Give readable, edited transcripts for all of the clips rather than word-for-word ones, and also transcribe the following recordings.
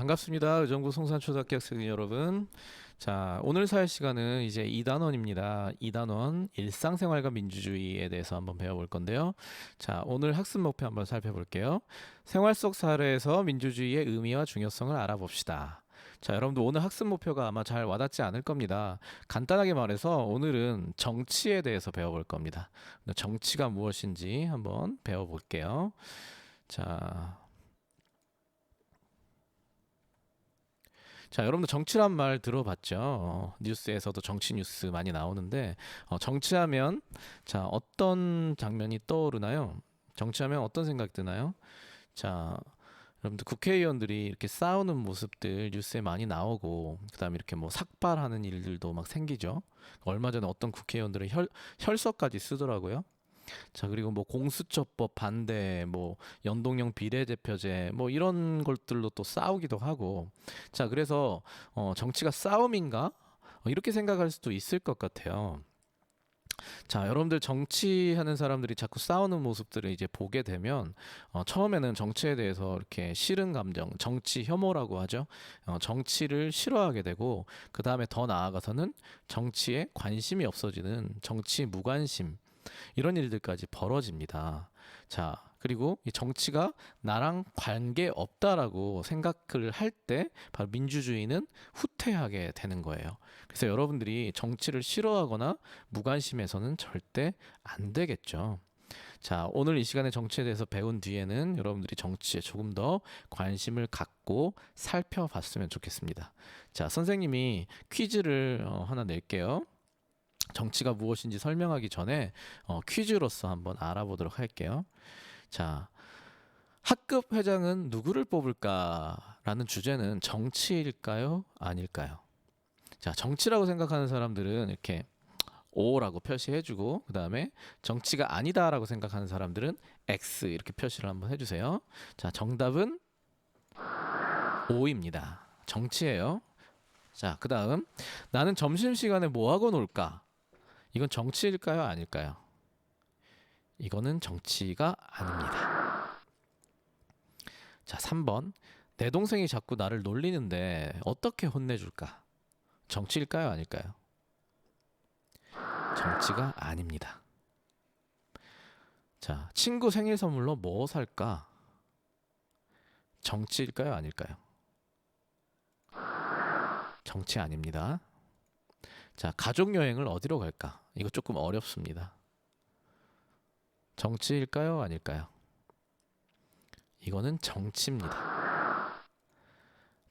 반갑습니다. 의정부 송산초등학교 학생 여러분. 자, 오늘 사회 시간은 이제 2단원입니다. 2단원 일상생활과 민주주의에 대해서 한번 배워볼 건데요. 자, 오늘 학습 목표 한번 살펴볼게요. 생활 속 사례에서 민주주의의 의미와 중요성을 알아봅시다. 자, 여러분들 오늘 학습 목표가 아마 잘 와닿지 않을 겁니다. 간단하게 말해서 오늘은 정치에 대해서 배워볼 겁니다. 정치가 무엇인지 한번 배워볼게요. 자, 여러분들 정치란 말 들어봤죠? 뉴스에서도 정치 뉴스 많이 나오는데 정치하면 자, 어떤 장면이 떠오르나요? 정치하면 어떤 생각 드나요? 자, 여러분들 국회의원들이 이렇게 싸우는 모습들 뉴스에 많이 나오고 그다음에 이렇게 뭐 삭발하는 일들도 막 생기죠. 얼마 전에 어떤 국회의원들은 혈서까지 쓰더라고요. 자, 그리고 뭐 공수처법 반대, 뭐 연동형 비례대표제, 뭐 이런 것들로 또 싸우기도 하고. 자, 그래서 정치가 싸움인가? 이렇게 생각할 수도 있을 것 같아요. 자, 여러분들 정치하는 사람들이 자꾸 싸우는 모습들을 이제 보게 되면 처음에는 정치에 대해서 이렇게 싫은 감정, 정치 혐오라고 하죠. 정치를 싫어하게 되고 그 다음에 더 나아가서는 정치에 관심이 없어지는 정치 무관심. 이런 일들까지 벌어집니다. 자, 그리고 이 정치가 나랑 관계 없다라고 생각을 할 때 바로 민주주의는 후퇴하게 되는 거예요. 그래서 여러분들이 정치를 싫어하거나 무관심해서는 절대 안 되겠죠. 자, 오늘 이 시간에 정치에 대해서 배운 뒤에는 여러분들이 정치에 조금 더 관심을 갖고 살펴봤으면 좋겠습니다. 자, 선생님이 퀴즈를 하나 낼게요. 정치가 무엇인지 설명하기 전에 퀴즈로서 한번 알아보도록 할게요. 자, 학급 회장은 누구를 뽑을까라는 주제는 정치일까요? 아닐까요? 자, 정치라고 생각하는 사람들은 이렇게 O라고 표시해주고 그 다음에 정치가 아니다라고 생각하는 사람들은 X 이렇게 표시를 한번 해주세요. 자, 정답은 O입니다. 정치예요. 자, 그 다음 나는 점심시간에 뭐하고 놀까? 이건 정치일까요? 아닐까요? 이거는 정치가 아닙니다. 자, 3번. 내 동생이 자꾸 나를 놀리는데 어떻게 혼내줄까? 정치일까요? 아닐까요? 정치가 아닙니다. 자, 친구 생일 선물로 뭐 살까? 정치일까요? 아닐까요? 정치 아닙니다. 자, 가족 여행을 어디로 갈까? 이거 조금 어렵습니다. 정치일까요? 아닐까요? 이거는 정치입니다.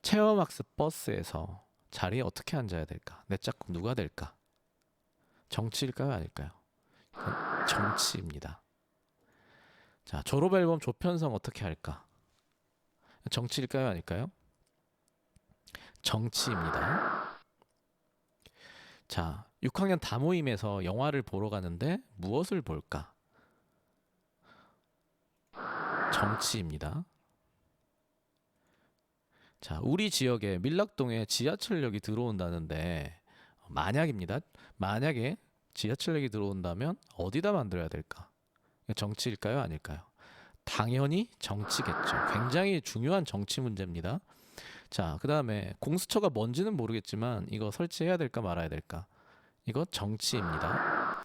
체험학습 버스에서 자리에 어떻게 앉아야 될까? 내 짝꿍 누가 될까? 정치일까요? 아닐까요? 이건 정치입니다. 자, 졸업앨범 조편성 어떻게 할까? 정치일까요? 아닐까요? 정치입니다. 자, 6학년 다모임에서 영화를 보러 가는데 무엇을 볼까? 정치입니다. 자, 우리 지역에 밀락동에 지하철역이 들어온다는데 만약입니다. 만약에 지하철역이 들어온다면 어디다 만들어야 될까? 정치일까요? 아닐까요? 당연히 정치겠죠. 굉장히 중요한 정치 문제입니다. 자, 그 다음에 공수처가 뭔지는 모르겠지만 이거 설치해야 될까 말아야 될까? 이거 정치입니다.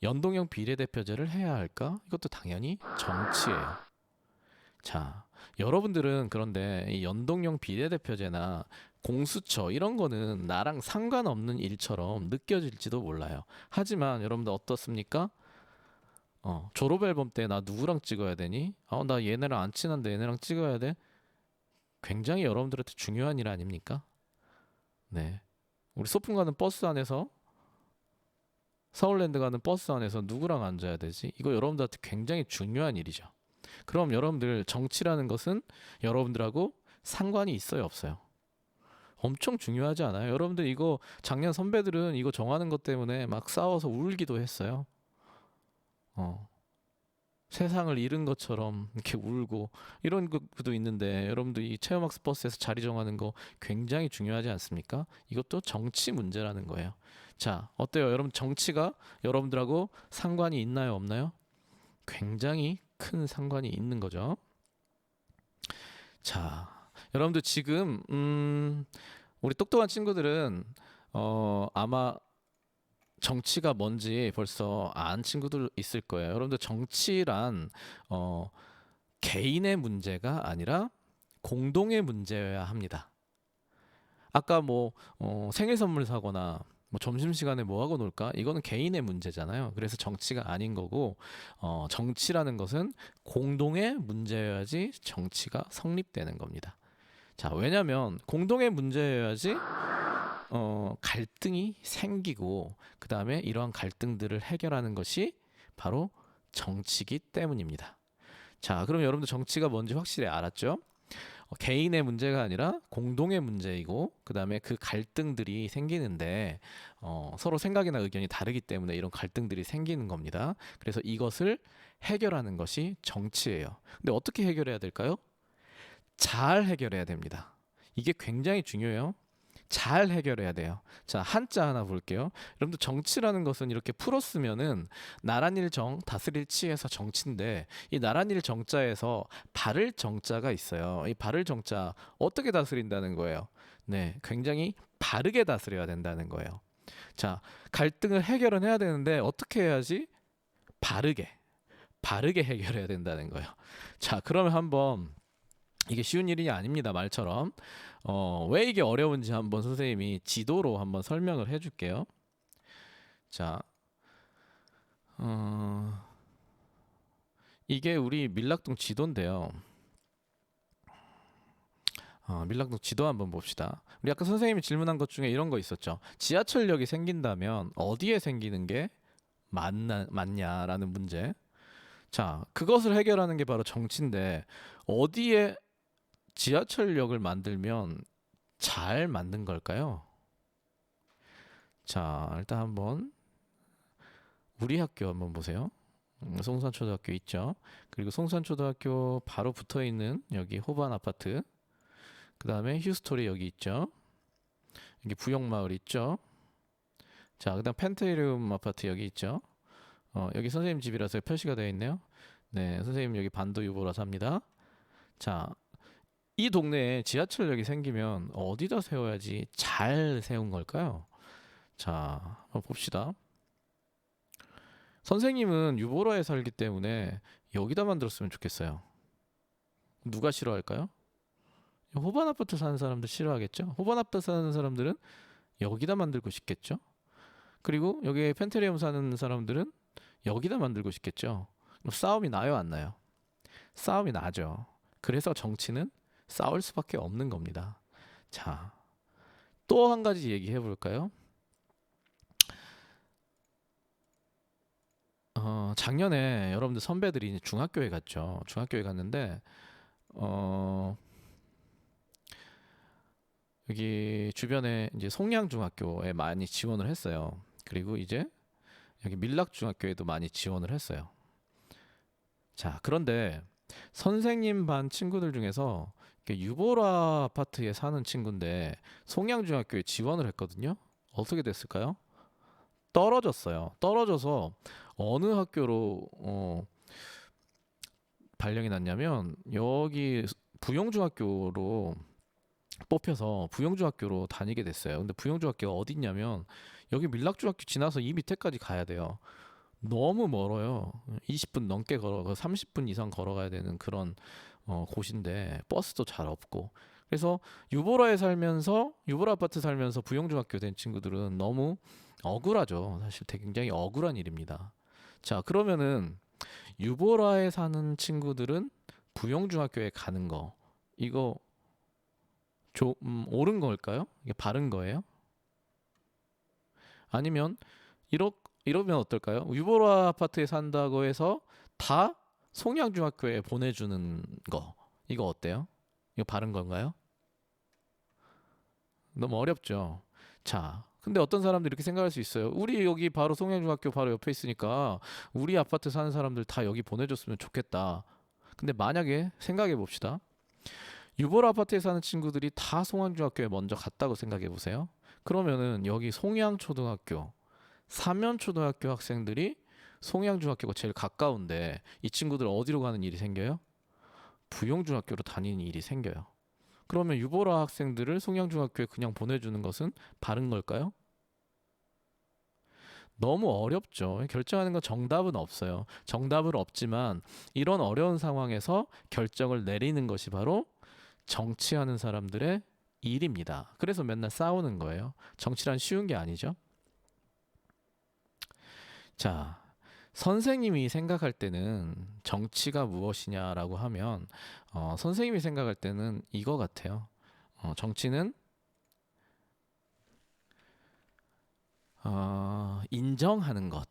연동형 비례대표제를 해야 할까? 이것도 당연히 정치예요. 자, 여러분들은 그런데 이 연동형 비례대표제나 공수처 이런 거는 나랑 상관없는 일처럼 느껴질지도 몰라요. 하지만 여러분들 어떻습니까? 졸업앨범 때 나 누구랑 찍어야 되니? 나 얘네랑 안 친한데 얘네랑 찍어야 돼? 굉장히 여러분들한테 중요한 일 아닙니까? 네. 우리 소풍 가는 버스 안에서 서울랜드 가는 버스 안에서 누구랑 앉아야 되지? 이거 여러분들한테 굉장히 중요한 일이죠. 그럼 여러분들 정치라는 것은 여러분들하고 상관이 있어요, 없어요? 엄청 중요하지 않아요? 여러분들 이거 작년 선배들은 이거 정하는 것 때문에 막 싸워서 울기도 했어요. 어. 세상을 잃은 것처럼 이렇게 울고 이런 것도 있는데 여러분들 이 체험학습 버스에서 자리 정하는 거 굉장히 중요하지 않습니까? 이것도 정치 문제라는 거예요. 자, 어때요? 여러분 정치가 여러분들하고 상관이 있나요? 없나요? 굉장히 큰 상관이 있는 거죠. 자, 여러분들 지금 우리 똑똑한 친구들은 아마 정치가 뭔지 벌써 안 친구들 있을 거예요. 여러분들 정치란 개인의 문제가 아니라 공동의 문제여야 합니다. 아까 뭐 생일 선물 사거나 뭐 점심시간에 뭐 하고 놀까? 이거는 개인의 문제잖아요. 그래서 정치가 아닌 거고 정치라는 것은 공동의 문제여야지 정치가 성립되는 겁니다. 자, 왜냐면 공동의 문제여야지 갈등이 생기고 그 다음에 이러한 갈등들을 해결하는 것이 바로 정치기 때문입니다. 자, 그럼 여러분들 정치가 뭔지 확실히 알았죠? 개인의 문제가 아니라 공동의 문제이고 그 다음에 그 갈등들이 생기는데 서로 생각이나 의견이 다르기 때문에 이런 갈등들이 생기는 겁니다. 그래서 이것을 해결하는 것이 정치예요. 근데 어떻게 해결해야 될까요? 잘 해결해야 됩니다. 이게 굉장히 중요해요. 잘 해결해야 돼요. 자, 한자 하나 볼게요. 여러분들 정치라는 것은 이렇게 풀었으면은 나란일 정, 다스릴 치에서 정치인데 이 나란일 정자에서 바를 정자가 있어요. 이 바를 정자 어떻게 다스린다는 거예요? 네, 굉장히 바르게 다스려야 된다는 거예요. 자, 갈등을 해결은 해야 되는데 어떻게 해야지? 바르게 해결해야 된다는 거예요. 자, 그러면 한번 이게 쉬운 일이 아닙니다. 말처럼. 왜 이게 어려운지 한번 선생님이 지도로 한번 설명을 해줄게요. 자, 이게 우리 밀락동 지도인데요. 밀락동 지도 한번 봅시다. 우리 아까 선생님이 질문한 것 중에 이런 거 있었죠. 지하철역이 생긴다면 어디에 생기는 게 맞냐라는 문제. 자, 그것을 해결하는 게 바로 정치인데 어디에 지하철역을 만들면 잘 만든 걸까요? 자, 일단 한번 우리 학교 한번 보세요. 송산초등학교 있죠. 그리고 송산초등학교 바로 붙어 있는 여기 호반 아파트. 그 다음에 휴스토리 여기 있죠. 여기 부영마을 있죠. 자, 그다음 펜테리움 아파트 여기 있죠. 여기 선생님 집이라서 표시가 되어 있네요. 네, 선생님 여기 반도 유보라 삽니다. 자, 이 동네에 지하철역이 생기면 어디다 세워야지 잘 세운 걸까요? 자, 한번 봅시다. 선생님은 유보라에 살기 때문에 여기다 만들었으면 좋겠어요. 누가 싫어할까요? 호반 아파트 사는 사람들 싫어하겠죠? 호반 아파트 사는 사람들은 여기다 만들고 싶겠죠? 그리고 여기에 펜테리움 사는 사람들은 여기다 만들고 싶겠죠? 싸움이 나요, 안 나요? 싸움이 나죠. 그래서 정치는 싸울 수밖에 없는 겁니다. 자, 또 한 가지 얘기해 볼까요? 작년에 여러분들 선배들이 중학교에 갔죠. 중학교에 갔는데 여기 주변에 이제 송량중학교에 많이 지원을 했어요. 그리고 이제 여기 밀락중학교에도 많이 지원을 했어요. 자, 그런데 선생님 반 친구들 중에서 유보라 아파트에 사는 친구인데 송량중학교에 지원을 했거든요. 어떻게 됐을까요? 떨어졌어요. 떨어져서 어느 학교로 발령이 났냐면 여기 부영중학교로 뽑혀서 부영중학교로 다니게 됐어요. 근데 부영중학교가 어디 있냐면 여기 밀락중학교 지나서 이 밑에까지 가야 돼요. 너무 멀어요. 20분 넘게 걸어, 30분 이상 걸어가야 되는 그런 곳인데 버스도 잘 없고. 그래서 유보라에 살면서 유보라 아파트 살면서 부영중학교 된 친구들은 너무 억울하죠. 사실 되게 굉장히 억울한 일입니다. 자, 그러면은 유보라에 사는 친구들은 부영중학교에 가는 거 이거 옳은 걸까요? 이게 바른 거예요? 아니면 이러면 어떨까요? 유보라 아파트에 산다고 해서 다 송양중학교에 보내주는 거 이거 어때요? 이거 바른 건가요? 너무 어렵죠. 자, 근데 어떤 사람들이 이렇게 생각할 수 있어요. 우리 여기 바로 송양중학교 바로 옆에 있으니까 우리 아파트 사는 사람들 다 여기 보내줬으면 좋겠다. 근데 만약에 생각해 봅시다. 유보라 아파트에 사는 친구들이 다 송양중학교에 먼저 갔다고 생각해 보세요. 그러면은 여기 송양초등학교, 삼연초등학교 학생들이 송양중학교가 제일 가까운데 이 친구들 어디로 가는 일이 생겨요? 부영중학교로 다니는 일이 생겨요. 그러면 유보라 학생들을 송양중학교에 그냥 보내주는 것은 바른 걸까요? 너무 어렵죠. 결정하는 건 정답은 없어요. 정답은 없지만 이런 어려운 상황에서 결정을 내리는 것이 바로 정치하는 사람들의 일입니다. 그래서 맨날 싸우는 거예요. 정치란 쉬운 게 아니죠. 자, 선생님이 생각할 때는 정치가 무엇이냐라고 하면 선생님이 생각할 때는 이거 같아요. 정치는 인정하는 것.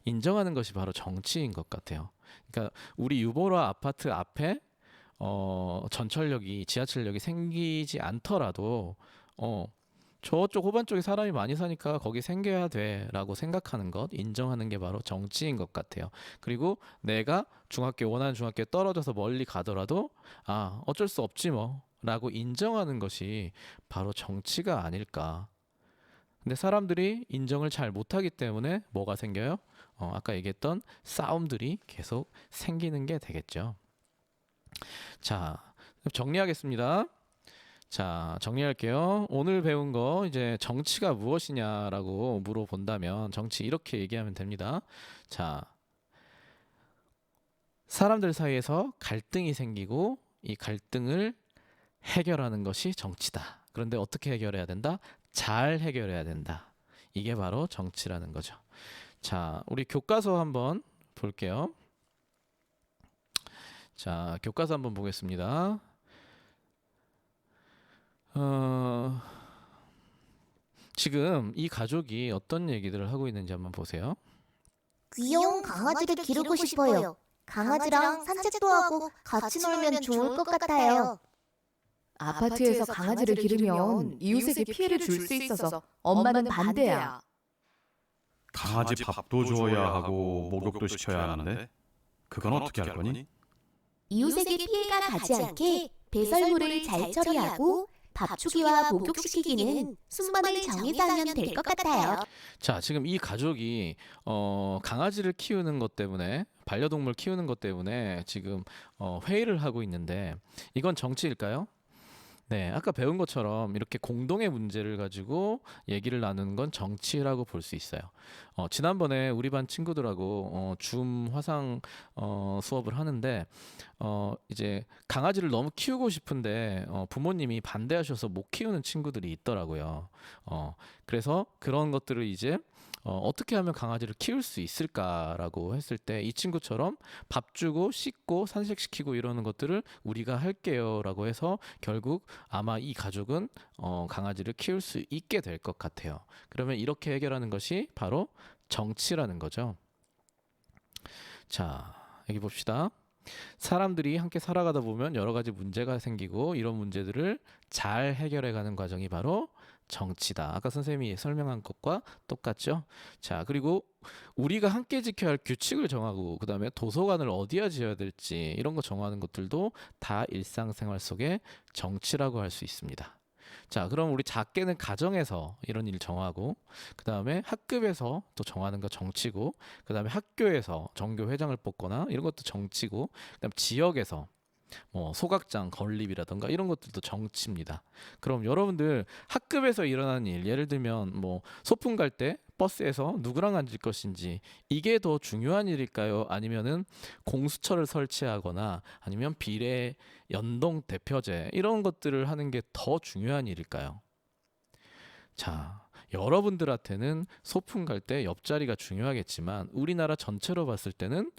인정하는 것이 바로 정치인 것 같아요. 그러니까 우리 유보라 아파트 앞에 전철역이 지하철역이 생기지 않더라도 저쪽 후반 쪽에 사람이 많이 사니까 거기 생겨야 돼라고 생각하는 것, 인정하는 게 바로 정치인 것 같아요. 그리고 내가 원하는 중학교에 떨어져서 멀리 가더라도 어쩔 수 없지 뭐라고 인정하는 것이 바로 정치가 아닐까. 근데 사람들이 인정을 잘 못하기 때문에 뭐가 생겨요? 아까 얘기했던 싸움들이 계속 생기는 게 되겠죠. 자, 정리하겠습니다. 자, 정리할게요. 오늘 배운 거 이제 정치가 무엇이냐라고 물어본다면 정치 이렇게 얘기하면 됩니다. 자, 사람들 사이에서 갈등이 생기고 이 갈등을 해결하는 것이 정치다. 그런데 어떻게 해결해야 된다? 잘 해결해야 된다. 이게 바로 정치라는 거죠. 자, 우리 교과서 한번 볼게요. 자, 교과서 한번 보겠습니다. 지금 이 가족이 어떤 얘기들을 하고 있는지 한번 보세요. 귀여운 강아지를 기르고 싶어요. 강아지랑 산책도 하고 같이 놀면 좋을 것 같아요. 아파트에서 강아지를 기르면 이웃에게 피해를 줄 수 있어서 엄마는 반대야. 강아지 밥도 줘야 하고 목욕도 시켜야 하는데 그건 어떻게 할 거니? 이웃에게 피해가 가지 않게 배설물을 잘 처리하고 밥주기와 목욕시키기는 순번을 정해서 하면 될 것 같아요. 자, 지금 이 가족이 강아지를 키우는 것 때문에 반려동물 키우는 것 때문에 지금 회의를 하고 있는데 이건 정치일까요? 네, 아까 배운 것처럼 이렇게 공동의 문제를 가지고 얘기를 나누는 건 정치라고 볼 수 있어요. 지난번에 우리 반 친구들하고 줌 화상 수업을 하는데 이제 강아지를 너무 키우고 싶은데 부모님이 반대하셔서 못 키우는 친구들이 있더라고요. 그래서 그런 것들을 이제 어떻게 하면 강아지를 키울 수 있을까라고 했을 때 이 친구처럼 밥 주고 씻고 산책시키고 이러는 것들을 우리가 할게요라고 해서 결국 아마 이 가족은 강아지를 키울 수 있게 될 것 같아요. 그러면 이렇게 해결하는 것이 바로 정치라는 거죠. 자, 여기 봅시다. 사람들이 함께 살아가다 보면 여러 가지 문제가 생기고 이런 문제들을 잘 해결해가는 과정이 바로 정치다. 아까 선생님이 설명한 것과 똑같죠? 자, 그리고 우리가 함께 지켜야 할 규칙을 정하고 그 다음에 도서관을 어디에 지어야 될지 이런 거 정하는 것들도 다 일상생활 속에 정치라고 할 수 있습니다. 자, 그럼 우리 작게는 가정에서 이런 일 정하고 그 다음에 학급에서 또 정하는 거 정치고 그 다음에 학교에서 정교 회장을 뽑거나 이런 것도 정치고 그 다음 지역에서 뭐 소각장 건립이라던가 이런 것들도 정치입니다. 그럼 여러분들 학급에서 일어나는 일, 예를 들면 뭐 소풍 갈 때 버스에서 누구랑 앉을 것인지 이게 더 중요한 일일까요? 아니면은 공수처를 설치하거나 아니면 비례 연동 대표제 이런 것들을 하는 게 더 중요한 일일까요? 자, 여러분들한테는 소풍 갈 때 옆자리가 중요하겠지만 우리나라 전체로 봤을 때는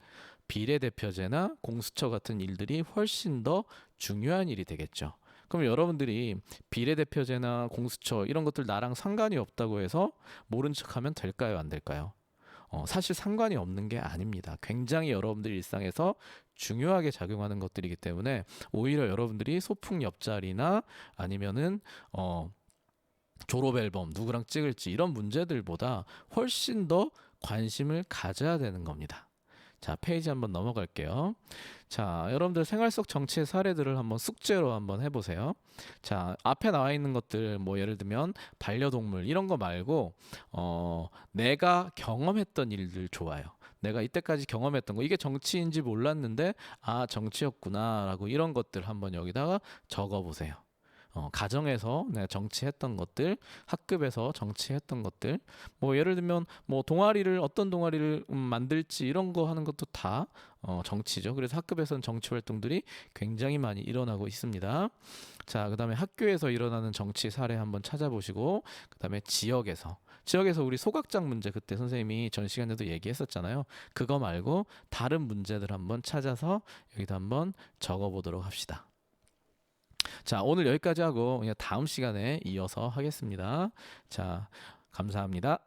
비례대표제나 공수처 같은 일들이 훨씬 더 중요한 일이 되겠죠. 그럼 여러분들이 비례대표제나 공수처 이런 것들 나랑 상관이 없다고 해서 모른 척하면 될까요? 안 될까요? 사실 상관이 없는 게 아닙니다. 굉장히 여러분들 일상에서 중요하게 작용하는 것들이기 때문에 오히려 여러분들이 소풍 옆자리나 아니면은 졸업 앨범 누구랑 찍을지 이런 문제들보다 훨씬 더 관심을 가져야 되는 겁니다. 자, 페이지 한번 넘어갈게요. 자, 여러분들 생활 속 정치의 사례들을 한번 숙제로 한번 해보세요. 자, 앞에 나와 있는 것들 뭐 예를 들면 반려동물 이런 거 말고 내가 경험했던 일들 좋아요. 내가 이때까지 경험했던 거 이게 정치인지 몰랐는데 아 정치였구나라고 이런 것들 한번 여기다가 적어보세요. 가정에서 내가 정치했던 것들, 학급에서 정치했던 것들, 뭐 예를 들면 뭐 동아리를 어떤 동아리를 만들지 이런 거 하는 것도 다 정치죠. 그래서 학급에서는 정치 활동들이 굉장히 많이 일어나고 있습니다. 자, 그다음에 학교에서 일어나는 정치 사례 한번 찾아보시고, 그다음에 지역에서 우리 소각장 문제 그때 선생님이 전 시간에도 얘기했었잖아요. 그거 말고 다른 문제들 한번 찾아서 여기다 한번 적어보도록 합시다. 자, 오늘 여기까지 하고 그냥 다음 시간에 이어서 하겠습니다. 자, 감사합니다.